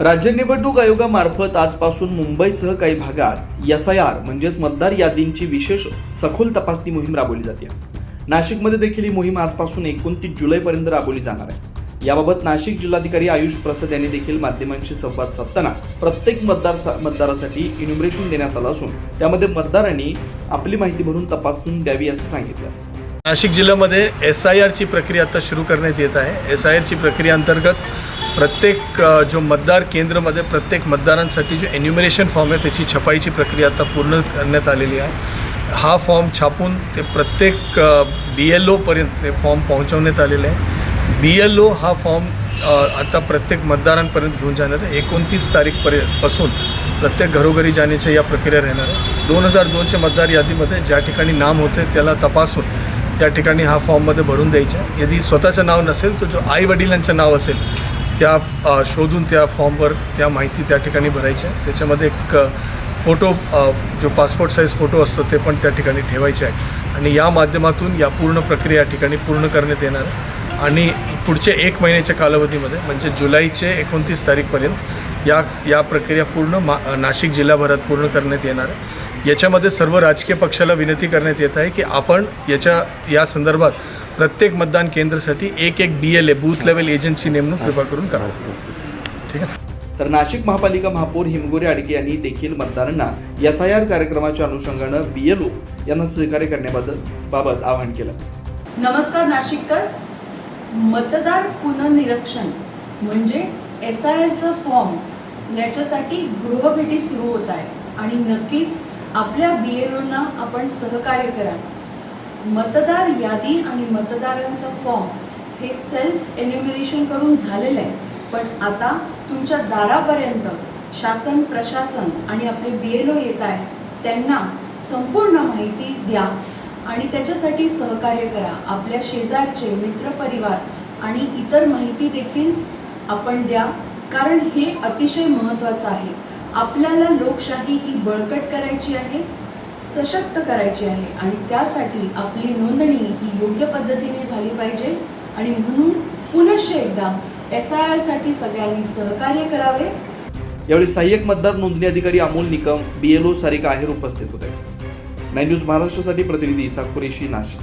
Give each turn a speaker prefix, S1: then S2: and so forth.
S1: राज्य निवडणूक आयोगामार्फत आजपासून मुंबईसह काही भागात SIR म्हणजेच मतदार यादींची विशेष सखोल तपासणी मोहीम राबवली जाते। नाशिकमध्ये देखील ही मोहीम आजपासून 29 जुलैपर्यंत राबवली जाणार आहे। याबाबत नाशिक जिल्हाधिकारी आयुष प्रसाद यांनी देखील माध्यमांशी संवाद साधताना प्रत्येक मतदारासाठी इन्युमरेशन देण्यात आलं असून त्यामध्ये मतदारांनी आपली माहिती भरून तपासून द्यावी असं सांगितलं।
S2: नाशिक जिल्ह्यामध्ये SIR ची प्रक्रिया आता सुरू करण्यात येत आहे। SIR ची प्रक्रिया अंतर्गत प्रत्येक जो मतदार केंद्रामध्ये प्रत्येक मतदारांसाठी जो एन्युमरेशन फॉर्म आहे त्याची छपाईची प्रक्रिया आता पूर्ण करण्यात आलेली आहे। हा फॉर्म छापून ते प्रत्येक BLO पर्यंत ते फॉर्म पोहोचवण्यात आलेले आहे। BLO हा फॉर्म आता प्रत्येक मतदारांपर्यंत घेऊन जाणार आहे। 29 तारीखपासून प्रत्येक घरोघरी जाण्याची या प्रक्रिया राहणार आहे। 2002च्या मतदार यादीमध्ये ज्या ठिकाणी नाम होते त्याला तपासून त्या ठिकाणी हा फॉर्ममध्ये भरून द्यायचा। यदि स्वतःचं नाव नसेल तर जो आई वडिलांचं नाव असेल त्या शोधून त्या फॉर्मवर त्या माहिती त्या ठिकाणी भरायची आहे। त्याच्यामध्ये एक फोटो जो पासपोर्ट साईज फोटो असतो ते पण त्या ठिकाणी ठेवायचे आहे आणि या माध्यमातून या पूर्ण प्रक्रिया या ठिकाणी पूर्ण करण्यात येणार आहे आणि पुढच्या 1 महिन्याच्या कालावधीमध्ये म्हणजे जुलैचे 29 तारीखपर्यंत या प्रक्रिया पूर्ण नाशिक जिल्हाभरात पूर्ण करण्यात येणार आहे। याच्यामध्ये सर्व राजकीय पक्षाला विनंती करण्यात येत आहे की आपण या संदर्भात प्रत्येक मतदान केंद्रासाठी एक BLA बूथ लेवल एजंटची नेमणूक कृपा करून करावी। ठीक आहे।
S1: तर नाशिक महापालिका महापौर हिमगोरे आडके यांनी देखील मतदारांना SIR कार्यक्रमाच्या अनुषंगानं BLO यांना सहकार्य करण्याबाबत आवाहन केलं।
S3: नमस्कार नाशिककर, मतदार पुनर्निरीक्षण म्हणजे SIRचा फॉर्म याच्यासाठी गृहभेटी सुरू होत आहे आणि नक्कीच आपल्या BLOना आपण सहकार्य करा। मतदार यादी आणि मतदारांचा फॉर्म हे सेल्फ एन्युमरेशन करून झालेलं आहे, पण आता तुमच्या दारापर्यंत शासन प्रशासन आणि आपले BLO येत आहेत, त्यांना संपूर्ण माहिती द्या आणि त्याच्यासाठी सहकार्य करा। आपल्या शेजारचे मित्रपरिवार आणि इतर माहिती देखील आपण द्या, कारण हे अतिशय महत्त्वाचं आहे। आपल्याला लोकशाही ही बळकट करायची आहे, सशक्त करायची आहे आणि त्यासाठी आपली नोंदणी ही योग्य पद्धतीने झाली पाहिजे आणि म्हणून पुनश्च एकदा SIR साठी सगळ्यांनी सहकार्य करावे।
S1: यावेळी सहाय्यक मतदार नोंदणी अधिकारी अमोल निकम, BLO सारिका आहेर उपस्थित होते। 9 न्यूज महाराष्ट्रासाठी प्रतिनिधी साकुरेशी, नाशिक।